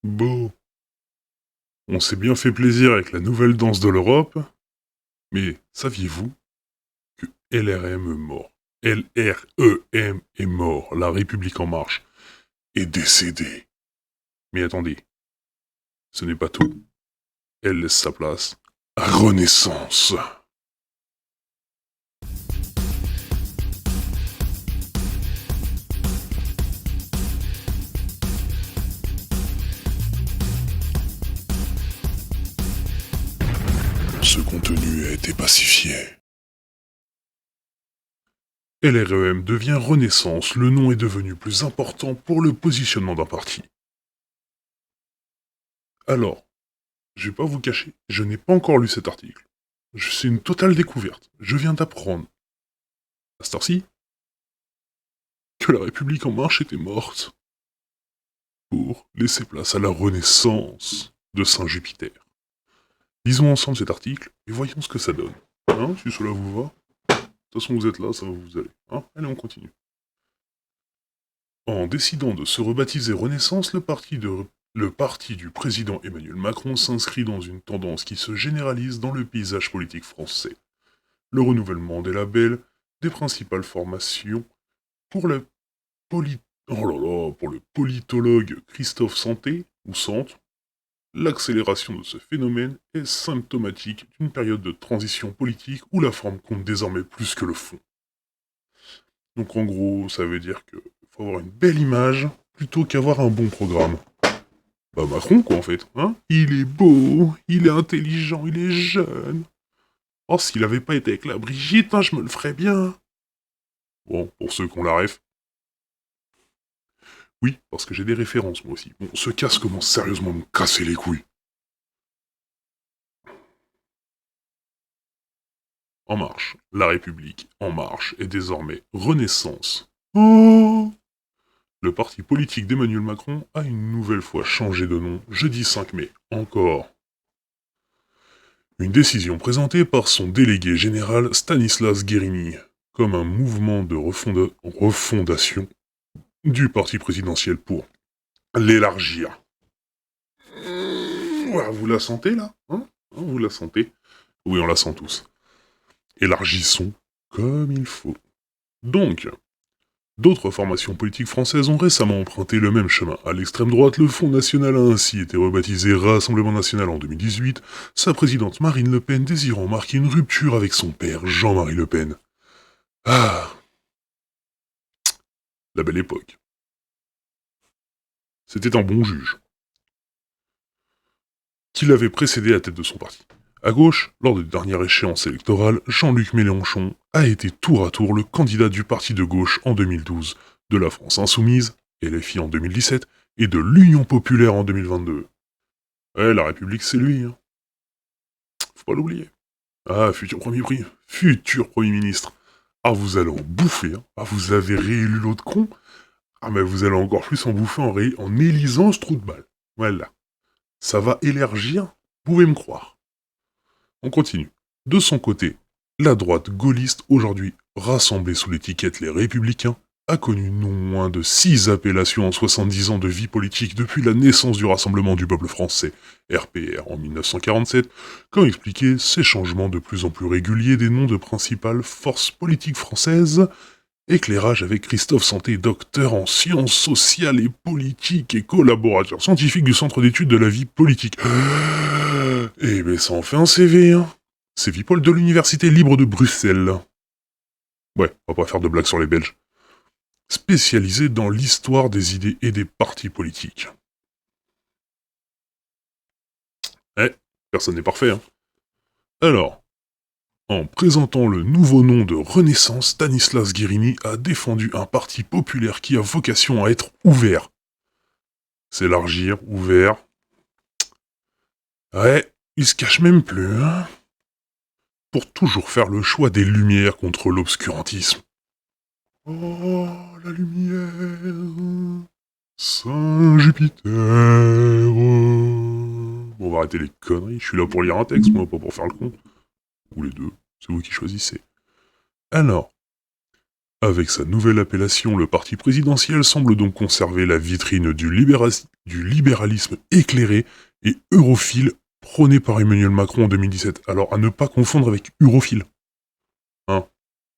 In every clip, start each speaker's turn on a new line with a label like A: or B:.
A: Bon, on s'est bien fait plaisir avec la nouvelle danse de l'Europe, mais saviez-vous que LRM est mort? LREM est mort, La République En Marche est décédée. Mais attendez, ce n'est pas tout. Elle laisse sa place à Renaissance. Ce contenu a été pacifié. LREM devient Renaissance, le nom est devenu plus important pour le positionnement d'un parti. Alors, je vais pas vous cacher, je n'ai pas encore lu cet article. C'est une totale découverte. Je viens d'apprendre, à cette heure-ci, que la République En Marche était morte pour laisser place à la Renaissance de Saint-Jupiter. Lisons ensemble cet article et voyons ce que ça donne. Hein, si cela vous va. De toute façon, vous êtes là, ça va vous aller. Hein, allez, on continue. En décidant de se rebaptiser Renaissance, le parti du président Emmanuel Macron s'inscrit dans une tendance qui se généralise dans le paysage politique français. Le renouvellement des labels des principales formations pour le, pour le politologue Christophe Santé, ou Sante, l'accélération de ce phénomène est symptomatique d'une période de transition politique où la forme compte désormais plus que le fond. Donc en gros, ça veut dire qu'il faut avoir une belle image plutôt qu'avoir un bon programme. Bah Macron quoi en fait, hein. Il est beau, il est intelligent, il est jeune. Oh, s'il avait pas été avec la Brigitte, hein, je me le ferais bien. Bon, pour ceux qui ont la ref. Oui, parce que j'ai des références moi aussi. Bon, ce casse commence sérieusement à me casser les couilles. En marche, la République En Marche est désormais Renaissance. Oh, le parti politique d'Emmanuel Macron a une nouvelle fois changé de nom jeudi 5 mai. Encore. Une décision présentée par son délégué général Stanislas Guérini, comme un mouvement de refondation du parti présidentiel pour l'élargir. Vous la sentez là, hein? Vous la sentez? Oui, on la sent tous. Élargissons comme il faut. Donc, d'autres formations politiques françaises ont récemment emprunté le même chemin. À l'extrême droite, le Front National a ainsi été rebaptisé Rassemblement National en 2018, sa présidente Marine Le Pen désirant marquer une rupture avec son père Jean-Marie Le Pen. Ah, la belle époque. C'était un bon juge, qui l'avait précédé à la tête de son parti. À gauche, lors de dernière échéance électorale, Jean-Luc Mélenchon a été tour à tour le candidat du parti de gauche en 2012, de la France Insoumise, LFI en 2017, et de l'Union Populaire en 2022. Ouais, la République, c'est lui, hein. Faut pas l'oublier. Ah, futur Premier ministre. Ah, vous allez en bouffer, hein. Ah, vous avez réélu l'autre con. Ah, mais vous allez encore plus en bouffer en élisant ce trou de balle. Voilà. Ça va élargir, vous pouvez me croire. On continue. De son côté, la droite gaulliste, aujourd'hui rassemblée sous l'étiquette Les Républicains, a connu non moins de 6 appellations en 70 ans de vie politique depuis la naissance du Rassemblement du peuple français, RPR, en 1947, comme expliqué ces changements de plus en plus réguliers des noms de principales forces politiques françaises. Éclairage avec Christophe Santé, docteur en sciences sociales et politiques et collaborateur scientifique du Centre d'études de la vie politique. Eh ben ça en fait un CV, hein. C'est Vipol de l'Université libre de Bruxelles. Ouais, on va pas faire de blagues sur les Belges. Spécialisé dans l'histoire des idées et des partis politiques. Eh, personne n'est parfait, hein. Alors, en présentant le nouveau nom de Renaissance, Stanislas Guérini a défendu un parti populaire qui a vocation à être ouvert. S'élargir, ouvert. Ouais, il se cache même plus, hein. Pour toujours faire le choix des lumières contre l'obscurantisme. Oh, la lumière, Saint-Jupiter. Bon, on va arrêter les conneries, je suis là pour lire un texte, moi, pas pour faire le con. Ou les deux, c'est vous qui choisissez. Alors, Avec sa nouvelle appellation, le parti présidentiel semble donc conserver la vitrine du libéralisme éclairé et europhile prôné par Emmanuel Macron en 2017. Alors à ne pas confondre avec europhile. Hein,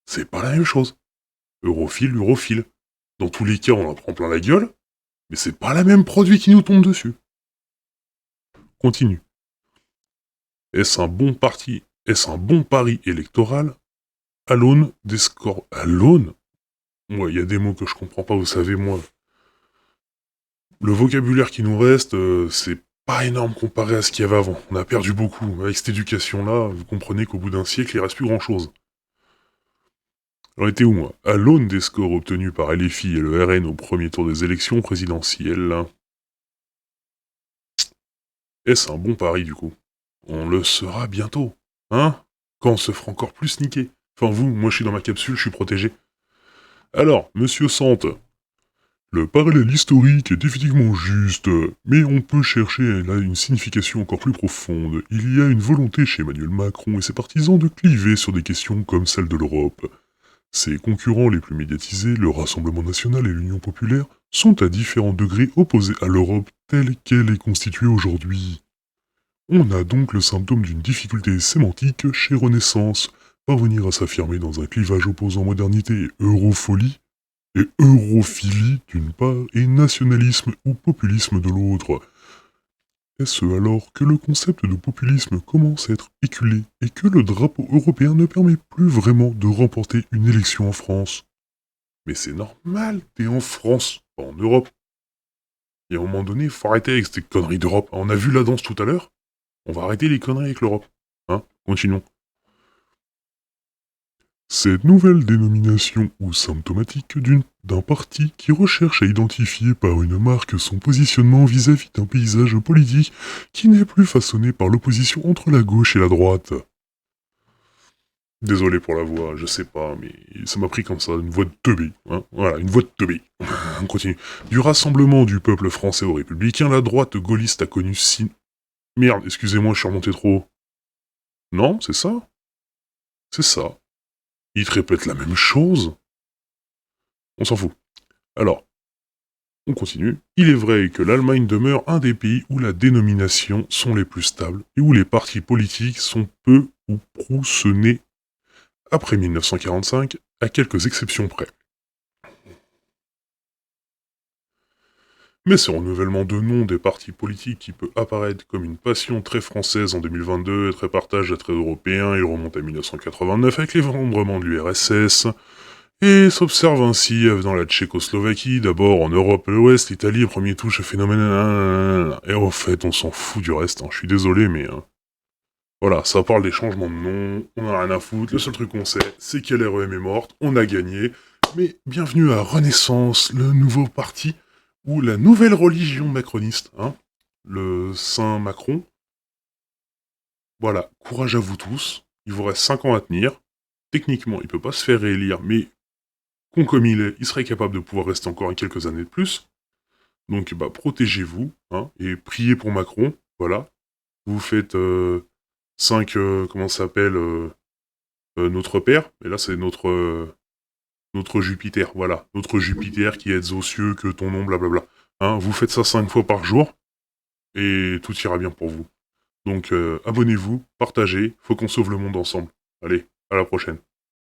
A: c'est pas la même chose. Europhile. Dans tous les cas, on en prend plein la gueule, mais c'est pas le même produit qui nous tombe dessus. Continue. Est-ce un bon parti? Est-ce un bon pari électoral à l'aune des scores? À l'aune? Moi, il y a des mots que je comprends pas, vous savez, moi. Le vocabulaire qui nous reste, c'est pas énorme comparé à ce qu'il y avait avant. On a perdu beaucoup. Avec cette éducation-là, vous comprenez qu'au bout d'un siècle, il reste plus grand-chose. J'en étais où, moi? À l'aune des scores obtenus par LFI et le RN au premier tour des élections présidentielles. Est-ce un bon pari, du coup? On le saura bientôt. Hein? Quand on se fera encore plus niquer. Enfin vous, moi je suis dans ma capsule, je suis protégé. Alors, monsieur Sante, le parallèle historique est effectivement juste, mais on peut chercher là une signification encore plus profonde. Il y a une volonté chez Emmanuel Macron et ses partisans de cliver sur des questions comme celle de l'Europe. Ses concurrents les plus médiatisés, le Rassemblement National et l'Union Populaire, sont à différents degrés opposés à l'Europe telle qu'elle est constituée aujourd'hui. On a donc le symptôme d'une difficulté sémantique chez Renaissance, parvenir à s'affirmer dans un clivage opposant modernité et eurofolie, et europhilie d'une part, et nationalisme ou populisme de l'autre. Est-ce alors que le concept de populisme commence à être éculé et que le drapeau européen ne permet plus vraiment de remporter une élection en France? Mais c'est normal, t'es en France, pas en Europe. Et à un moment donné, faut arrêter avec ces conneries d'Europe. On a vu la danse tout à l'heure. On va arrêter les conneries avec l'Europe. Hein? Continuons. Cette nouvelle dénomination ou symptomatique d'un parti qui recherche à identifier par une marque son positionnement vis-à-vis d'un paysage politique qui n'est plus façonné par l'opposition entre la gauche et la droite. Désolé pour la voix, je sais pas, mais ça m'a pris comme ça, une voix de teubé. Hein, voilà, une voix de teubé. On continue. Du rassemblement du peuple français aux républicains, la droite gaulliste a connu si... Merde, excusez-moi, je suis remonté trop haut. Non, c'est ça? C'est ça. Ils te répètent la même chose? On s'en fout. Alors, on continue. Il est vrai que l'Allemagne demeure un des pays où la dénomination sont les plus stables et où les partis politiques sont peu ou prou nés après 1945, à quelques exceptions près. Mais ce renouvellement de nom des partis politiques qui peut apparaître comme une passion très française en 2022, très partage à très européen, il remonte à 1989 avec l'effondrement de l'URSS, et s'observe ainsi dans la Tchécoslovaquie, d'abord en Europe et l'Ouest, l'Italie, premier touche phénomène... Et en fait, on s'en fout du reste, hein. Je suis désolé, mais... Voilà, ça parle des changements de nom, on a rien à foutre, le seul truc qu'on sait, c'est que LREM est morte, on a gagné, mais bienvenue à Renaissance, le nouveau parti, ou la nouvelle religion macroniste, hein, le Saint Macron. Voilà, courage à vous tous, il vous reste 5 ans à tenir, techniquement il peut pas se faire réélire, mais con comme il serait capable de pouvoir rester encore quelques années de plus, donc bah protégez-vous, hein, et priez pour Macron, voilà, vous faites 5, comment ça s'appelle, notre Père, et là c'est notre Jupiter, voilà, notre Jupiter qui est aux cieux, que ton nom, blablabla. Hein, vous faites ça 5 fois par jour, et tout ira bien pour vous. Donc abonnez-vous, partagez, faut qu'on sauve le monde ensemble. Allez, à la prochaine.